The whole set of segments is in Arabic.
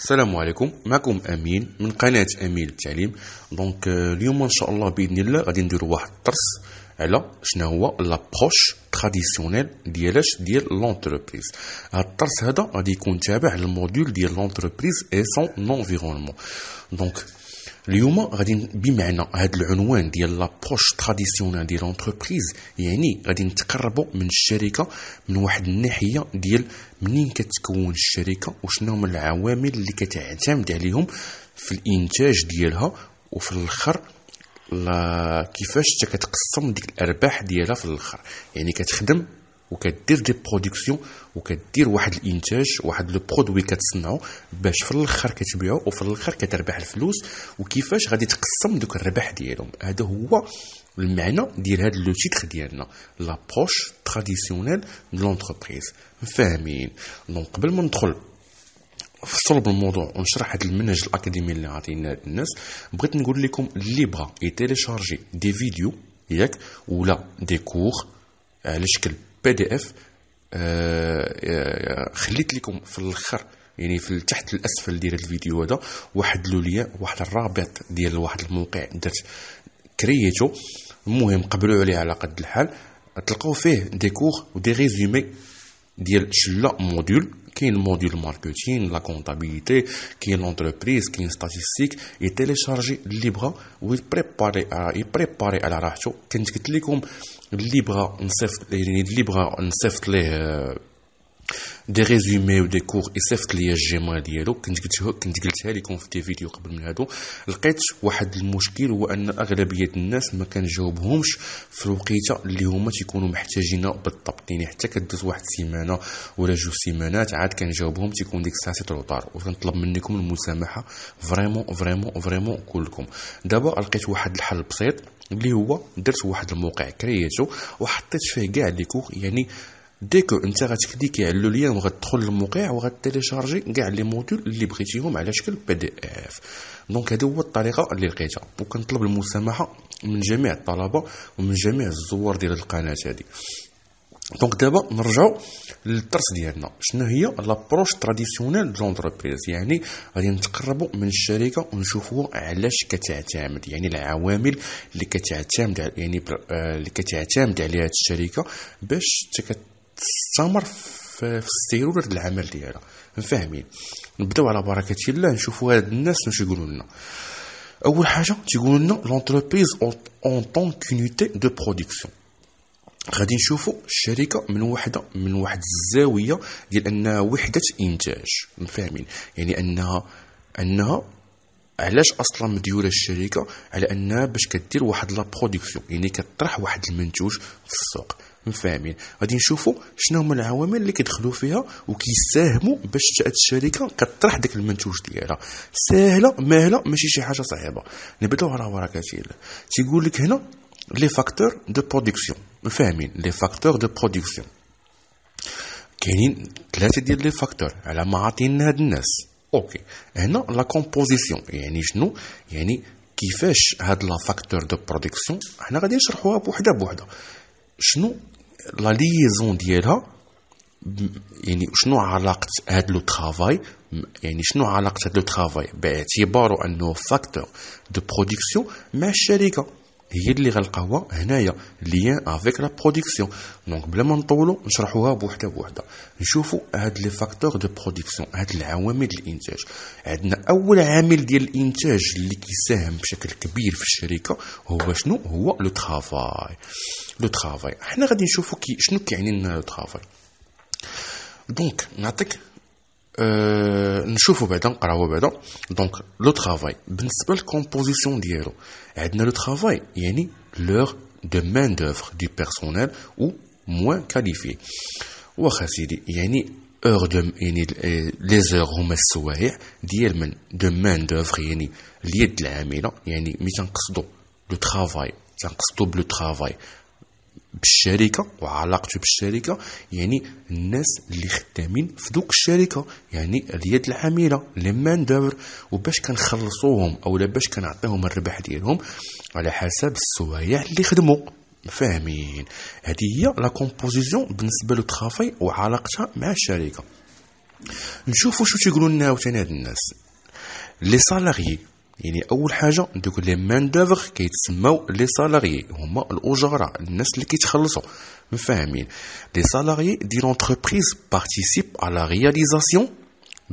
السلام عليكم، معكم امين من قناه امين التعليم. اليوم ان شاء الله باذن الله غادي نديروا واحد الدرس على شنو هو لابروش تراديسيونيل ديال لونتربريز. هذا الدرس هذا غادي يكون تابع للموديول ديال لونتربريز اي سون انفيرونمون. اليوم غادي بمعنى هذا العنوان ديال لابروش تراديسيونيل ديال لونتربريز، يعني غادي نتقربوا من الشركه من واحد الناحيه ديال منين كتكون الشركه وشنو هما العوامل اللي كتعتمد عليهم في الانتاج ديالها، وفي الاخر كيفاش كتقسم ديك الارباح ديالها في الاخر. يعني كتخدم وكدير دي برودكسيون وكدير واحد الانتاج، واحد لو برودوي كتصنعو باش في الاخر كتبيعو وفي الاخر كتربح الفلوس، وكيفاش غادي تقسم دوك الربح ديالهم. هذا هو المعنى ديال هذا لو تيتر ديالنا، لابروش تراديسيونيل دو لونتربريز. فاهمين؟ قبل ما ندخل في صلب الموضوع ونشرح هذا المنهج الاكاديمي اللي عطينا الناس، بغيت نقول لكم اللي بغا يتيليشارجي دي فيديو ياك ولا دي كور على شكل PDF، خليت لكم في الاخر يعني في تحت الاسفل ديال الفيديو هذا واحد لوليا، واحد الرابط ديال واحد الموقع درت كرييتو. المهم قبلوا عليه على قد الحال، تلقاو فيه دي كور ودي ريزومي ديال شلا موديول. كاين الموديول ماركتين، لا كونطابيليتي، كاين لونتربريز، كاين ستاتيستيك. يتيليشارجي اللي بغا ويبريباري على راحته. كنت قلت لكم اللي بغا نصيفط ليه دي ريزومي ودي كور يصيفط ليا الجيميل ديالو. كنت قلتها لكم في دي فيديو قبل من هادو. لقيت واحد المشكل، هو ان اغلبيه الناس ما كنجاوبهمش في الوقيته اللي هما تيكونوا محتاجينه بالضبط. يعني حتى كدوز واحد السيمانه ولا جوج سيمانات عاد كنجاوبهم تيكون ديك الساعه تروطار، وكنطلب منكم المسامحه فريمون كلكم. دابا لقيت واحد الحل بسيط اللي هو درت واحد الموقع كرييتو وحطيت فيه كاع لي كور. يعني ديكو انت غتكليكي على اللين وغتدخل للموقع وغتيليشارجي كاع لي موديول اللي بغيتيهم على شكل PDF. هذه هو الطريقه اللي لقيتها، وكنطلب المسامحه من جميع الطلبه ومن جميع الزوار ديال القناه هذه. دابا نرجعوا للدرس ديالنا. شنو هي لابروش تراديسيونيل دو لونتربريز؟ يعني غادي نتقربوا من الشركه ونشوفوا علاش كتعتمد، يعني العوامل اللي كتعتمد، يعني اللي كتعتمد عليها الشركه باش تستمر في السيروره العمل ديالها. فاهمين؟ نبداو على بركه الله نشوفوا هاد الناس واش يقولوا لنا. اول حاجه تيقولوا لنا لونتربريز اون طون كونيتي دو برودكسيون. غادي نشوفوا الشركه من واحد الزاويه ديال انها وحده انتاج. فاهمين؟ يعني انها علاش اصلا مديوره الشركه على انها باش كدير واحد لا برودكسيون، يعني كطرح واحد المنتوج في السوق. فاهمين؟ غادي نشوفوا شنو هما العوامل اللي كيدخلوا فيها وكيساهموا باش تاع الشركه كطرح داك المنتوج ديالها. ساهله ماهله، ماشي شي حاجه صعيبه. نبداو على بركه الله. تيقول لك هنا لي فاكتور دو برودكسيون. فاهمين؟ لي فاكتور دو برودكسيون كاينين 3 ديال لي فاكتور على ما عاطينا هاد الناس. اوكي، هنا لا كومبوزيسيون يعني شنو؟ يعني كيفاش هاد لا فاكتور دو برودكسيون حنا غادي نشرحوها بوحده. شنو لا ليزون ديالها؟ يعني شنو علاقه هاد لو ترافاي؟ يعني شنو علاقه هاد لو ترافاي باعتباره انه فاكتور دو برودكسيون مع الشركه؟ هي اللي غنلقاوها هنايا ليان افيك لا برودكسيون. بلا ما نطولوا نشرحوها بوحده. نشوفوا هاد لي فاكتور دو برودكسيون، هاد العوامل الانتاج. عندنا اول عامل ديال الانتاج اللي كيساهم بشكل كبير في الشركه هو شنو؟ هو لو ترافاي. حنا غادي نشوفوا شنو كيعني لنا لو ترافاي. نعطيك نشوفوا بعدا نقراو بعدا. لو ترافاي بالنسبه للكومبوزيسيون ديالو، عندنا لو ترافاي يعني لور دو مان دوفر دو بيرسونيل او موان كاليفي. واخا سيدي، يعني يعني لي زور هما السوايع ديال من دو مان دوفر، يعني اليد العامله. يعني ملي تنقصدوا لو ترافاي تنقصدوا بلو ترافاي بالشركه وعلاقته بالشركه، يعني الناس اللي خدامين في دوك الشركه، يعني اليد العامله لي مان دوفر. وباش كنخلصوهم اولا باش كنعطيهم الربح ديالهم على حسب السوايع اللي خدموا. فاهمين؟ هذه هي لا كومبوزيسيون بالنسبه لو ترافاي وعلاقتها مع الشركه. نشوفوا شو تيقولوا لنا عاوتاني هاد الناس لي سالاريي. يعني اول حاجه دوك لي مان دوفر كيتسموا لي سالاريي، هما الاجراء، الناس اللي كيتخلصوا. فاهمين؟ لي سالاريي دي لونتربريز بارتيسيب à la réalisation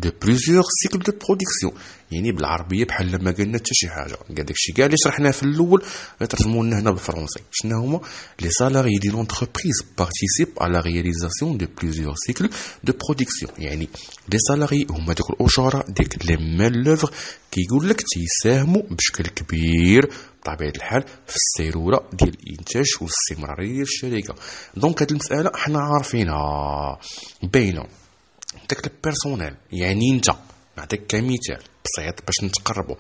de plusieurs cycles de production. يعني بالعربيه بحال لما قلنا حتى شي حاجه، قال داكشي كاع اللي شرحناه في الاول غيترجموا لنا هنا بالفرنسي. شنو هما لي سالاريي دي لونتربريز بارتيسيب à la réalisation de plusieurs cycles de production. يعني لي سالاريي هما دوك الاجراء، ديك لي مان لوفر كيقول لك تيساهموا بشكل كبير بطبيعه الحال في السيروره ديال الانتاج والاستمراريه ديال الشركه. دونك هاد المساله حنا عارفينها باينه. داك البيرسونيل يعني انت نعطيك كمثال بسيط باش نتقربوا.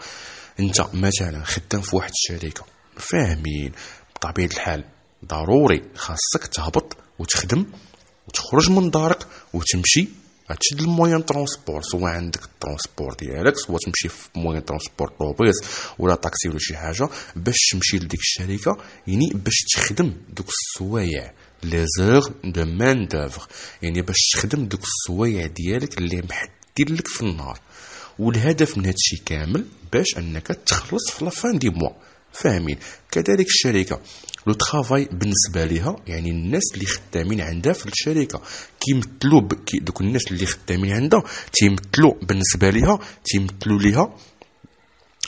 انت مثلا خدام في واحد الشركه، فاهمين؟ بطبيعه الحال ضروري خاصك تهبط وتخدم وتخرج من دارك وتمشي تشد الموين ترونسبور، سواء عندك الترونسبور ديالك، سواء تمشي في موين ترونسبور طوبيس ولا طاكسي ولا شي حاجه باش تمشي لديك الشركه، يعني باش تخدم دوك السوايع لي زور دو مان دوفر، يعني باش تخدم دوك السوايع ديالك اللي محددين لك في النهار. والهدف من هادشي كامل باش انك تخلص في لافان دي موا. فاهمين؟ كذلك الشركه لو ترافاي بالنسبه ليها، يعني الناس اللي خدامين عندها في الشركه كيمثلوا دوك الناس اللي خدامين عندها تيمثلوا بالنسبه ليها، تيمثلوا ليها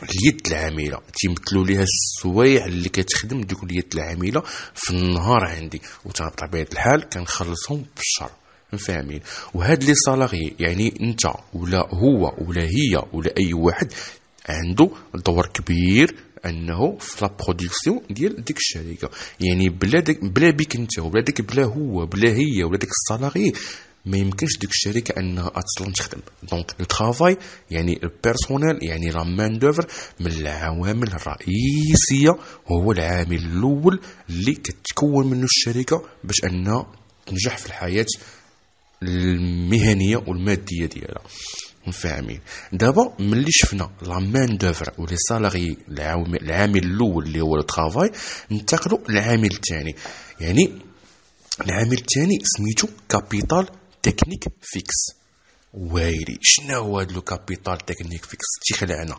اليد العامله، تيمثلوا ليها السوايع اللي كتخدم دوك اليد العامله في النهار عندي، وتا بطبيعه الحال كنخلصهم في الشهر. فاهمين؟ وهاد لي سالاري يعني انت ولا هو ولا هي ولا اي واحد عنده دور كبير انه في لا برودكسيون ديال ديك الشركه. يعني بلا بيك انت وبلا ديك بلا هو بلا هي ولا ديك السالاري ما يمكنش ديك الشركه انها اصلا تخدم. دونك لو ترافاي يعني البيرسونيل يعني لا مان دوفر من العوامل الرئيسيه، هو العامل الاول اللي كتكون منه الشركه باش انها تنجح في الحياه المهنيه والماديه ديالها. فاهمين؟ دابا ملي شفنا لا مان دوفر ولي سالاري العامل الاول اللي هو الترافاي، ننتقلوا للعامل الثاني. يعني العامل الثاني سميتو كابيتال تكنيك فيكس. وايلي شنو هو هذا لو كابيتال تكنيك فيكس؟ تيخلعنا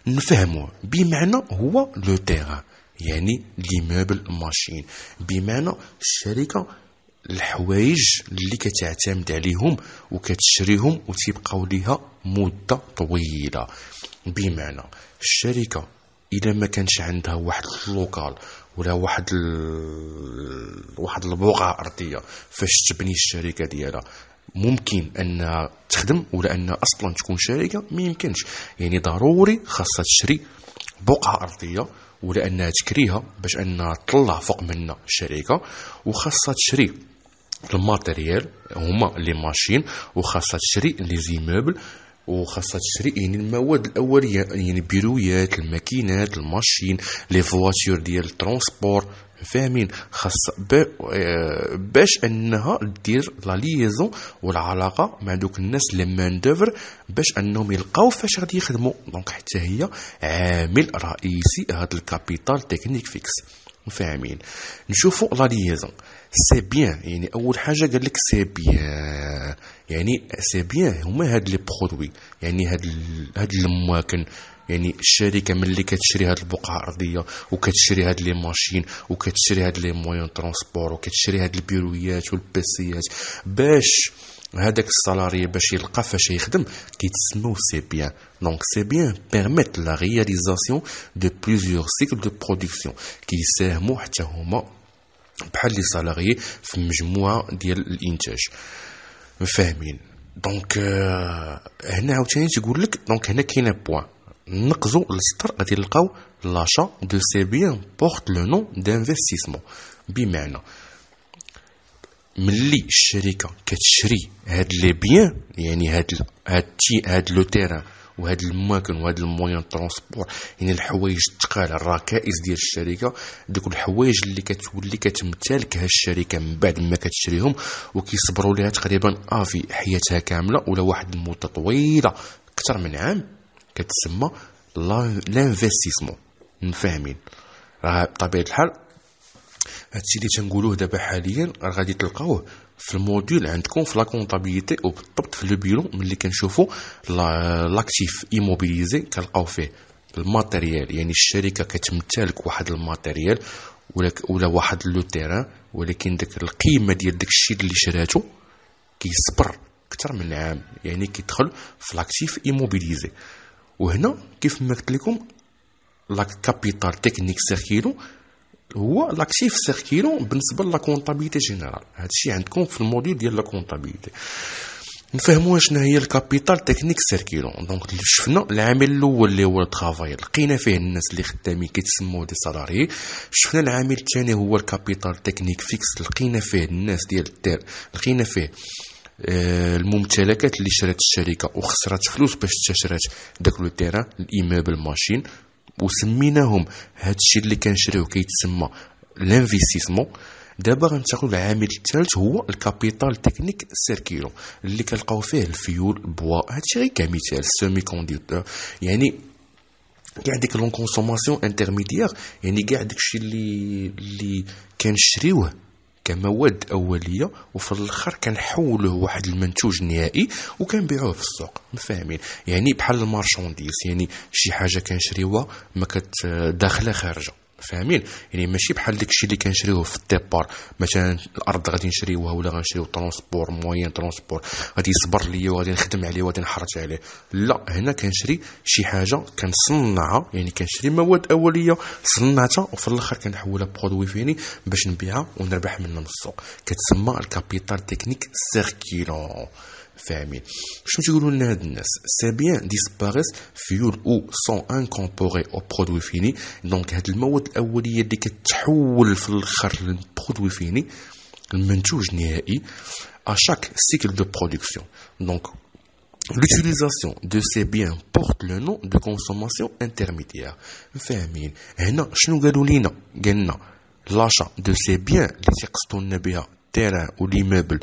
نفهموه. بمعنى هو لو تيران، يعني ليموبل ماشين، بمعنى الشركه الحوايج اللي كتعتمد عليهم وكتشريهم وتيبقاو ليها مده طويله. بمعنى الشركه اذا ما كانش عندها واحد اللوكال ولا واحد البقعه ارضيه فاش تبني الشركه ديالها، ممكن انها تخدم ولا انها اصلا تكون شركه؟ ما يمكنش. يعني ضروري خاصها تشري بقعه ارضيه ولا انها تكريها باش انها تطلع فوق منها الشركه، وخاصها تشري الماتيريال هما لي ماشين، وخاصها تشري لي زيموبل، وخاصها تشري يعني المواد الاوليه، يعني بيرويات، الماكينات، الماشين، لي فواتور ديال الترونسبور. فاهمين؟ خاص باش انها دير لا ليزون والعلاقه مع دوك الناس لي مان دوفر باش انهم يلقاو فاش غادي يخدموا. دونك حتى هي عامل رئيسي هذا الكابيتال تكنيك فيكس. فاهمين؟ نشوفوا لا ليزون سي بيان. يعني اول حاجه قال لك سي بيان، يعني سي بيان هما هاد لي برودوي، يعني هاد المواكن. يعني الشركه ملي كتشري هاد البقعه الارضيه وكتشري هاد لي ماشين وكتشري هاد لي موين ترونسبور وكتشري هاد البيرويات والبيسيات باش هذاك السالاري باش يلقى فاش يخدم، كيتسموا سي بيان. دونك سي بيان بيرميت لا رياليزاسيون دو بليزيور سيكل دو برودكسيون، كيساهموا حتى هما بحال لي سالاري في مجموعه ديال الانتاج. فاهمين؟ دونك هنا عاوتاني تقول لك دونك هنا كاينه بوين نقزو السطر غادي نلقاو لاشا دو سي بيان بورت لو نون دانفستيسمون. بمعنى ملي الشركه كتشري هاد لي بيان، يعني هاد لو تيران وهاد المواكن وهاد الموين ترونسبور، يعني الحوايج الثقال الركائز ديال الشركه، دوك الحوايج اللي كتولي كتمتلك ها الشركه من بعد ما كتشريهم وكيصبروا ليها تقريبا في حياتها كامله ولا واحد المده طويله اكثر من عام، كتسمى لانفستيسمون. فاهمين؟ راه بطبيعه الحال هادشي اللي تنقولوه دابا حاليا راه غادي تلقاوه في الموديول عندكم في لا كونطابيليتي وبالضبط في لو بيرو ملي كنشوفوا لاكتيف ايموبيليزي كنلقاو فيه الماتيريال، يعني الشركه كتمتلك واحد الماتيريال ولا واحد لو تيران، ولكن داك القيمه ديال داك الشيء اللي شراته كيصبر اكثر من عام، يعني كيدخل في لاكتيف ايموبيليزي. وهنا كيف ما قلت لكم لا كابيتال تكنيك سيركيلو هو لاكتيف سيركيلو بالنسبه لا كونطابيليتي جينيرال. هادشي عندكم في الموديول ديال لا كونطابيليتي. نفهموا شنو هي الكابيتال تكنيك سيركيلو. دونك شفنا العامل الاول اللي هو الترافاي، لقينا فيه الناس اللي خدامين كيتسموا دي سالاري. شفنا العامل الثاني هو الكابيتال تكنيك فيكس، لقينا فيه الناس ديال الدار، لقينا فيه الممتلكات اللي شرات الشركه وخسرت فلوس باش تشرات داك لو تيران الايموبل ماشين، وسميناهم هادشي اللي كنشريو كيتسمى لانفيستيسمون. دابا غنتاخدو العامل الثالث هو الكابيتال تكنيك سيركيلو اللي كنلقاو فيه الفيول البوا. هادشي غير كمثال سيمي كونديكتور، يعني كاع ديك لون كونسوماسيون انترميديير، يعني كاع داكشي اللي كنشريوه كمواد اوليه وفي الاخر كنحولوه واحد المنتوج نهائي وكنبيعوه في السوق. فاهمين؟ يعني بحال المارشانديز، يعني شي حاجه كنشريوها ما داخله خارجه. فاهمين؟ يعني ماشي بحال داكشي اللي كنشريوه في الديبار، مثلا الارض غادي نشريوها ولا غنشريو ترونسبور موين ترونسبور غادي يصبر ليا وغادي نخدم عليه وغادي نحرج عليه. لا، هنا كنشري شي حاجه كنصنعها، يعني كنشري مواد اوليه صنعتها وفي الاخر كنحولها برودوي فيني باش نبيعها ونربح منها من السوق. كتسمى الكابيتال تكنيك سيركيلون. فاهمين؟ شنو تيقولوا لنا هاد الناس؟ سي بيان ديسباريس فيول او سون انكومبوري او برودوي فيني. دونك هاد المواد الاوليه اللي كتحول في الاخر للبرودوي فيني المنتوج نهائي à chaque cycle de production. Donc l'utilisation de ces biens porte le nom de consommation intermédiaire. فاهمين؟ هنا شنو قالوا لينا؟ قالنا l'achat de ces biens اللي تيقصدوا لنا بها التيران وليموبل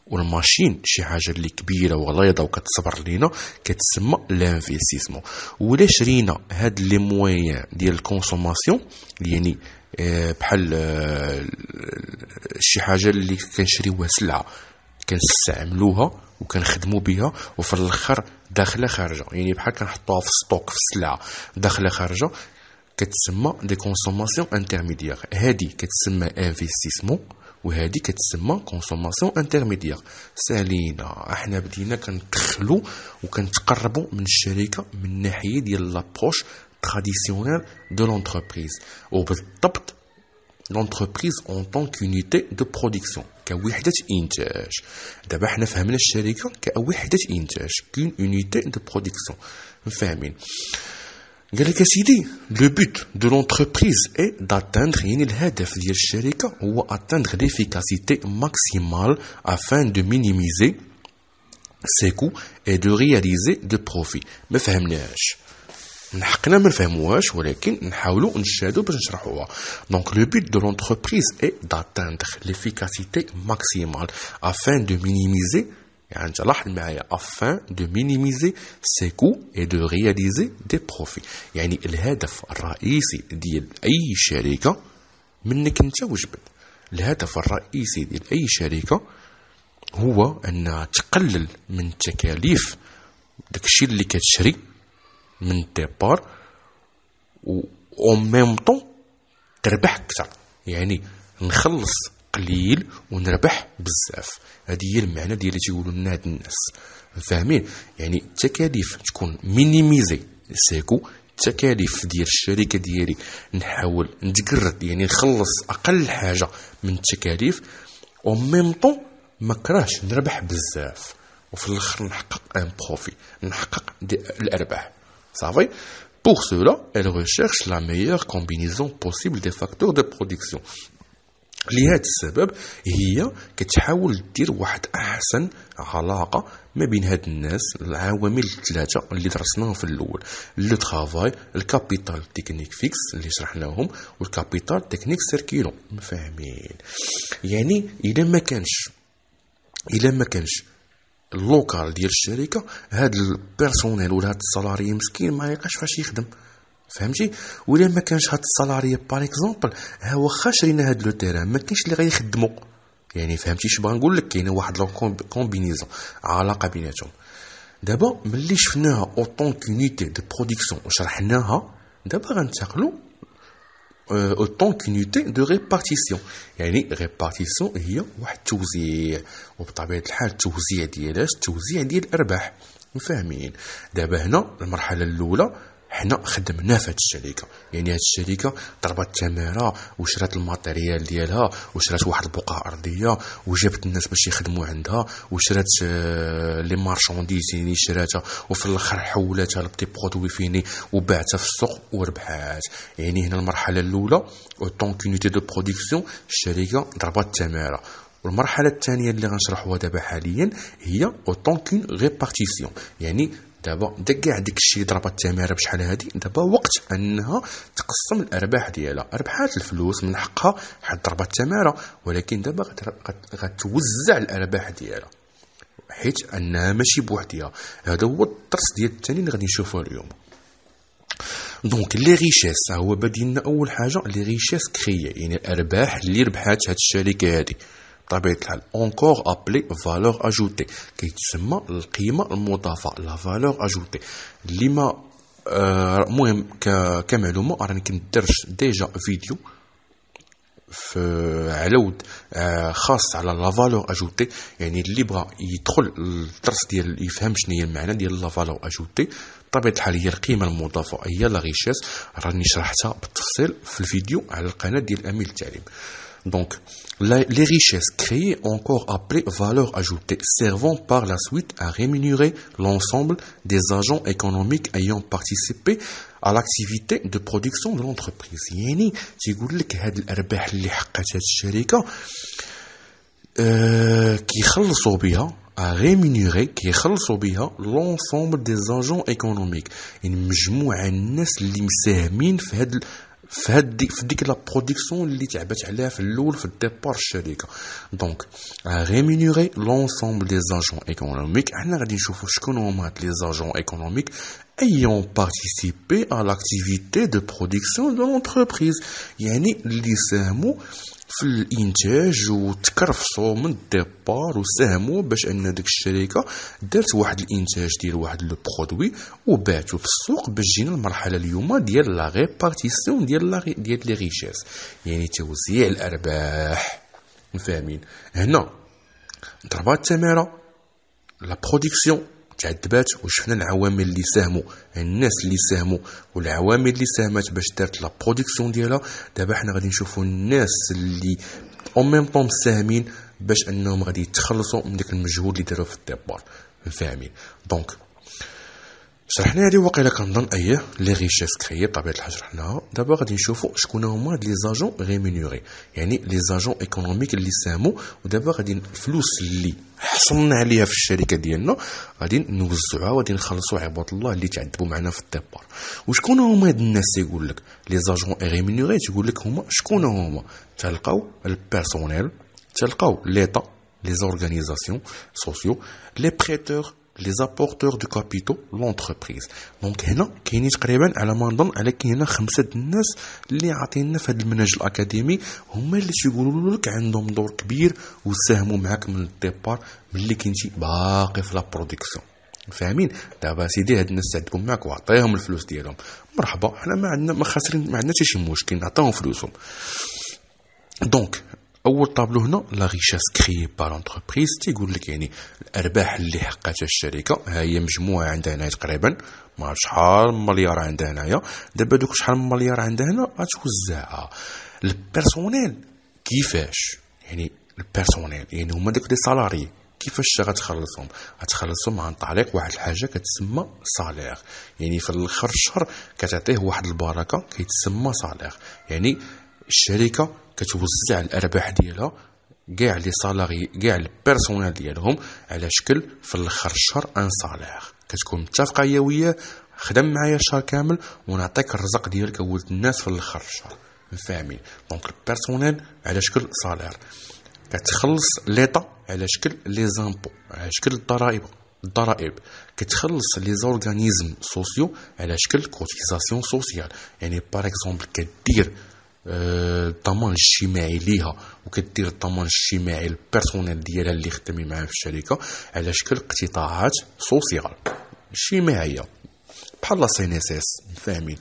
والماشين، شي حاجه اللي كبيره وغليظه وكتصبر لينا كتسمى لانفيستيسمون. ولا شرينا هاد لي مويان ديال الكونسوماسيون، يعني بحال شي حاجه اللي كنشريوها سلعه كنستعملوها وكنخدموا بها وفي الاخر داخله خارجه، يعني بحال كنحطوها في ستوك في السلعه داخله خارجه، كتسمى دي كونسوماسيون انترميديير. هادي كتسمى انفيستيسمون وهذه كتسمى كونسوماسيون انترميديير. سالينا احنا بدينا كندخلوا وكنتقربوا من الشركه من ناحيه ديال لابروش تراديسيونيل دو لونتربريز، وبالضبط لونتربريز اون طون كونيتي دو برودكسيون، كوحده انتاج. دابا حنا فهمنا الشركه كوحده انتاج، كون يونيتي دو برودكسيون. فاهمين؟ قال لك سيدي لو بوت دو لونتربريز اي داتاندر، يعني الهدف ديال الشركه هو اتاندر ليفيكاسيتي ماكسيمال افان دو مينيميزي سي كو اي دو رياليزي دو بروفي. ما فهمناش، من حقنا ما نفهموهاش ولكن نحاولوا نشاهدوا باش نشرحوها. دونك لو بوت دو لونتربريز اي داتاندر ليفيكاسيتي ماكسيمال افان دو مينيميزي، يعني لاحظ معايا afin de minimiser ses coûts et de réaliser des profits. يعني الهدف الرئيسي ديال اي شركه منك انت وجبد، الهدف الرئيسي ديال اي شركه هو انها تقلل من تكاليف داكشي اللي كتشري من الديبار و ميم طون تربح اكثر، يعني نخلص قليل ونربح بزاف. هذه هي المعنى ديال اللي تيقولوا لنا هاد الناس. فاهمين؟ يعني التكاليف تكون مينيميزي سيكو، التكاليف ديال الشركه ديالي نحاول نتقرد، يعني نخلص اقل حاجه من التكاليف او ميم طون ما كراهش نربح بزاف وفي الاخر نحقق ان بروفي، نحقق الارباح. صافي. Pour cela, elle recherche la meilleure combinaison possible des facteurs de production. لهذا السبب هي كتحاول دير واحد احسن علاقه ما بين هاد الناس، العوامل الثلاثه اللي درسناهم في الاول، لو طرافاي، الكابيتال تكنيك فيكس اللي شرحناهم، والكابيتال تكنيك سيركيلون. فاهمين؟ يعني الا ما كانش اللوكال ديال الشركه، هاد البيرسونيل ولا هاد السالاري مسكين ما يلقاش فاش يخدم. فهمتي؟ ولا ما كانش هاد السالاري باغ اكزومبل، ها واخا شرينا هاد لو تيران ما كاينش اللي غيخدمو، يعني فهمتي اش بغا نقول لك؟ كاينه واحد لا كومبينيزون، علاقه بيناتهم. دابا ملي شفناها اوطون كونيتي دو برودكسيون وشرحناها، دابا غنتقلوا اوطون كونيتي دو ريبارتيسيون. يعني ريبارتيسيون هي واحد التوزيع، وبطبيعه الحال التوزيع ديالاش؟ التوزيع ديال الارباح. فاهمين؟ دابا هنا المرحله الاولى حنا خدمنا في هاد الشركه، يعني هاد الشركه ضربت التماره وشرات الماتيريال ديالها وشرات واحد البقعه ارضيه وجابت الناس باش يخدموا عندها وشرات لي مارشانديز، يعني شراتها وفي الاخر حولاتها لبتي برودوي فيني وباعتها في السوق وربحات. يعني هنا المرحله الاولى اوطون كونيتي دو برودكسيون، الشركه ضربت التماره. والمرحله الثانيه اللي غنشرحوها دابا حاليا هي اوطون كون ريبارتيسيون. يعني دابا كاع داك الشيء ضربت التماره بشحال هادي، دابا وقت انها تقسم الارباح ديالها، ربحات الفلوس من حقها حيت ضربت التماره، ولكن دابا غتوزع الارباح ديالها حيت انها ماشي بوحدها. هذا هو الدرس ديال الثاني اللي غادي نشوفوه اليوم. دونك لي ريشيس، هو بدينا اول حاجه لي ريشيس كريي، يعني الارباح اللي ربحات هاد الشركه هادي بطبيعة الحال encore appelé valeur ajoutée، كيتسمى القيمة المضافة، لا valeur ajoutée. اللي ما مهم كمعلومة راني كندرج ديجا فيديو على ود خاص على لا valeur ajoutée. يعني اللي بغى يدخل الدرس ديال يفهم شنو هي المعنى ديال لا valeur ajoutée بطبيعة الحال هي القيمة المضافة، هي لا ريشيس، راني شرحتها بالتفصيل في الفيديو على القناة ديال أمير التعليم. Donc, les richesses créées, encore appelées valeur ajoutée, servant par la suite à rémunérer l'ensemble des agents économiques ayant participé à l'activité de production de l'entreprise. يعني تيقول لك هاد الأرباح اللي حققت هاد الشركة كيخلصوا بها à rémunérer، كيخلصوا بها l'ensemble des agents économiques، يعني مجموعة الناس اللي مساهمين في ديك لا برودكسيون اللي تعبت عليها في الاول في الديبار الشركه. دونك ريمونيري لونسومبل دي زاجون ايكونوميك، حنا غادي نشوفوا شكون هما هاد لي زاجون ايكونوميك ayant participé à l'activité de production de l'entreprise، يعني اللي ساهموا في الانتاج وتكرفصوا من الديبار وساهموا باش ان ديك الشركه دارت واحد الانتاج ديال واحد لو برودوي وباعته في السوق، باش جينا المرحله اليوم ديال لا ريبارتيسيون ديال لي ريشيس، يعني توزيع الارباح. فاهمين؟ هنا ضربات التماره، لا برودكسيون تعذبات وشفنا العوامل اللي ساهموا، الناس اللي ساهموا والعوامل اللي ساهمت باش دارت لا برودكسيون ديالها. دابا حنا غادي نشوفوا الناس اللي اون ميم طون مساهمين باش انهم غادي يتخلصوا من داك المجهود اللي داروا في الديبار. فاهمين؟ دونك شرحنا هذه واقيلا كنظن لي ريشيس كريي بطبيعه الحال شرحناها. دابا غادي نشوفوا شكون هما لي زاجون ريمونيري، يعني لي زاجون ايكونوميك اللي ساهموا. ودابا غادي الفلوس اللي حصلنا عليها في الشركه ديالنا غادي نوزعوها وغادي نخلصوا عباد الله اللي تعذبوا معنا في الديبار. وشكون هما هاد الناس؟ يقول لك لي زاجون ريمونيري، تقول لك هما شكون هما؟ تلقاو البيرسونيل، تلقاو ليطا، لي زورغانيزاسيون سوسيو، لي بريتور، les apporteurs de capitaux l'entreprise. دونك هنا كاينين تقريبا على ما نظن على كاينه 5 الناس اللي عاطينا في هذا المنهج الاكاديمي، هما اللي تيقولوا لك عندهم دور كبير وساهموا معك من الديبار ملي كنتي باقي في لا برودكسيون. فاهمين؟ دابا سيدي هاد الناس تعذبوا معك وعطيهم الفلوس ديالهم، مرحبا، حنا ما عندنا ما خاسرين، ما عندنا حتى شي مشكل، نعطيهم فلوسهم. دونك اول طابلو هنا لا ريشيس كريي بار انتربريز، تيقول لك يعني الارباح اللي حققتها الشركه، ها هي مجموعه عندها هنا تقريبا ما شحال مليار عندها هنايا. دابا دوك شحال مليار عندها هنا غتوزعها. البيرسونيل كيفاش؟ يعني البيرسونيل يعني هما داك لي سالاري، كيفاش غتخلصهم؟ غتخلصهم عن طريق واحد الحاجه كتسمى صالير، يعني في الاخر الشهر كتعطيه واحد البركه كيتسمى صالير. يعني الشركه كتوزع الارباح ديالها كاع لي سالاري كاع البيرسونيل ديالهم على شكل في الاخر الشهر ان صالير، كتكون متفقه هي وياه خدم معايا الشهر كامل ونعطيك الرزق ديالك ولد الناس في الاخر الشهر. فاهمين؟ دونك البيرسونيل على شكل صالير، كتخلص ليطا على شكل لي زامبو على شكل الضرائب، كتخلص لي زورغانيزم سوسيو على شكل كوتيزاسيون سوسيال. يعني باغ اكزومبل كدير الضمان الاجتماعي ليها، وكدير الضمان الاجتماعي البيرسونيل ديالها اللي خدامين معاها في الشركه على شكل اقتطاعات سوسيال اجتماعيه بحال لا سي ان اس اس. فاهمين؟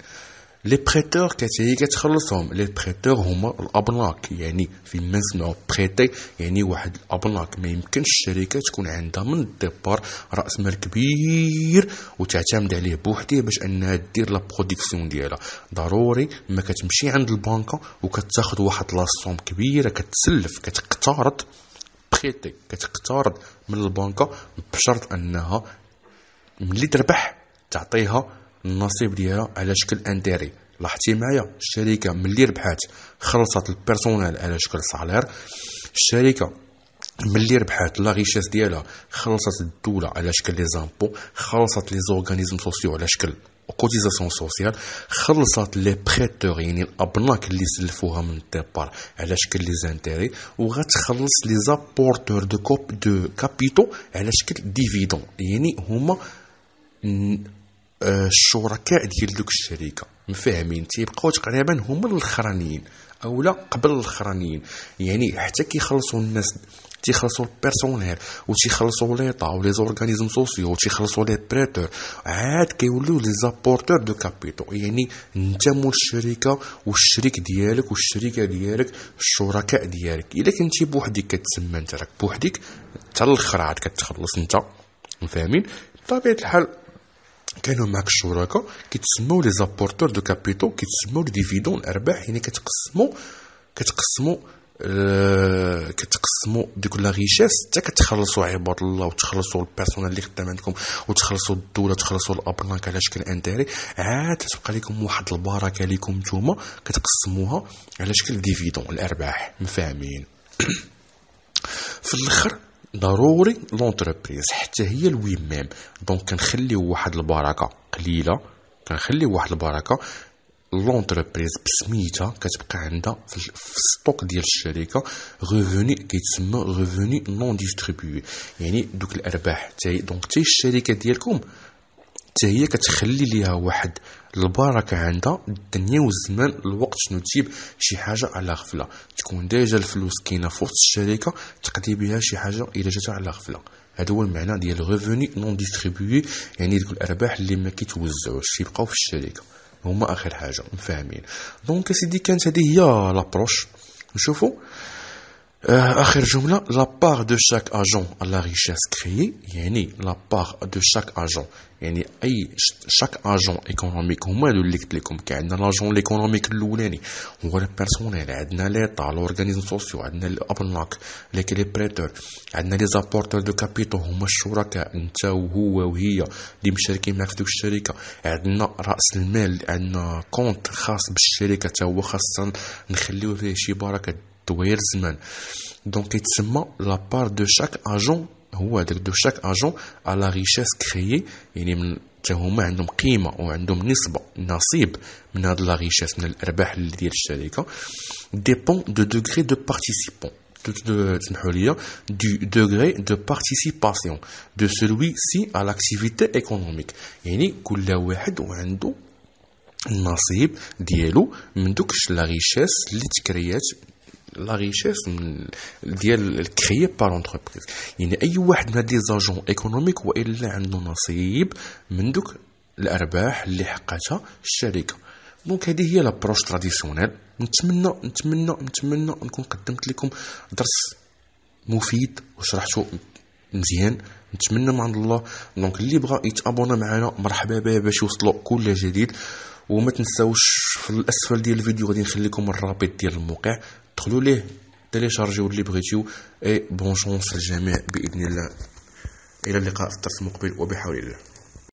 لي بريتور كتهي كتخلصهم. لي بريتور هما الابناك، يعني فين ما نسمعوا بريتي يعني واحد الابناك. ما يمكنش الشركه تكون عندها من الديبار راس مال كبير وتعتمد عليه بوحديه باش انها دير لا برودكسيون ديالها. ضروري ما كتمشي عند البنكه وكتاخذ واحد لاصوم كبيره، كتسلف، كتقترض بريتي، كتقترض من البنكه بشرط انها ملي تربح تعطيها النصيب ديالها على شكل انتيري. لاحظتي معايا؟ الشركه ملي ربحات خلصت البيرسونيل على شكل صالير. الشركه ملي ربحات لا ريشيس ديالها خلصت الدوله على شكل لي زامبو، خلصت لي زورغانيزم سوسيو على شكل كوتيزاسيون سوسيال، خلصت لي بريتور يعني الابناك اللي سلفوها من الديبار على شكل لي زانتيري، وغتخلص لي زابورتور دو كابيتو على شكل ديفيدون، يعني هما الشركاء ديال دوك الشركه. مفاهمين؟ تيبقاو تقريبا هما الاخرانيين او لا قبل الاخرانيين، يعني حتى كيخلصوا الناس، تيخلصوا البيرسونيل وتيخلصوا ليطا ولي زورغانيزم سوسيو وتيخلصوا لي بريتور، عاد كيوليو لي زابورتور دو كابيتو، يعني انت مول الشركه والشريك ديالك والشركه ديالك الشركاء ديالك. الا كنتي بوحدك كتسمى انت راك بوحدك حتى الاخر عاد كتخلص انت. فاهمين؟ بطبيعه الحال كانوا معك الشركاء كيتسموا لي زابورتور دو كابيتو، كيتسموا لي ديفيدون الارباح، يعني كتقسموا ديك لا ريشيس حتى كتخلصوا عباد الله وتخلصوا البيرسونيل اللي خدام عندكم وتخلصوا الدوله وتخلصوا الابناك على شكل انتري، عاد تبقى لكم واحد البركه لكم نتوما كتقسموها على شكل ديفيدون الارباح. مفاهمين؟ في الاخر ضروري لونتربريز حتى هي الويمام، دونك كنخليو واحد البركه قليله، كنخليو واحد البركه لونتربريز بسميتها كتبقى عندها في الستوك ديال الشركه ريفوني كيتسمى ريفوني نون ديستريبيوي، يعني دوك الارباح دونك تاي الشركه ديالكم حتى هي كتخلي ليها واحد البركه عندها الدنيا والزمان الوقت شنو تجيب شي حاجه على غفله، تكون ديجا الفلوس كاينه في وسط الشركه تقضي بها شي حاجه الا جات على غفله. هذا هو المعنى ديال ريفوني نون ديستريبيوي، يعني ديك الارباح اللي ما كيتوزعوش يبقاو في الشركه هما اخر حاجه. مفاهمين؟ دونك سيدي كانت هذه هي لابروش. نشوفوا آخر جملة la part de chaque agent à la richesse créée، يعني la part de chaque agent يعني أي chaque agent économique هما هادو اللي قلت لكم. كاين عندنا لاجون ليكونوميك الأولاني هو البيرسونيل، عندنا ليطا لورغانيزم سوسيو، عندنا الأبناك ليك لي بريتور، عندنا لي زابورتور دو كابيتو هما الشركاء انت وهو وهي اللي مشاركين معك في دوك الشركة، عندنا رأس المال، عندنا كونت خاص بالشركة تا هو خاصنا نخليو فيه شي بركة طويل الزمان. دونك يتسمى لا بار دو شاك اجون، هو هذاك دو شاك اجون على ريشيس كريي، يعني من حتى هما عندهم قيمه وعندهم نصيب من هاد لا ريشيس من الارباح اللي ديال الشركه. ديبون دو دوغري دو بارتيسيبون، تسمحوا لي du degré de participation de celui-ci à l'activité économique، يعني كل واحد وعنده النصيب ديالو من دوك لا ريشيس اللي تكريات، لا ريشيس ديال الكريي بار انتربريز، يعني اي واحد من هاد لي زاجون ايكونوميك والا عنده نصيب من دوك الارباح اللي حققتها الشركه. دونك هذه هي لابروش تراديسيونيل. نتمنى نكون قدمت لكم درس مفيد وشرحته مزيان، نتمنى من عند الله. دونك اللي بغى يتابونا معنا مرحبا به باش يوصلوا كل جديد، وما تنساوش في الاسفل ديال الفيديو غادي نخلي لكم الرابط ديال الموقع، دخلوا ليه تيليشارجيو اللي بغيتيو. اي بون شونس للجميع باذن الله، الى اللقاء في الدرس المقبل وبحول الله.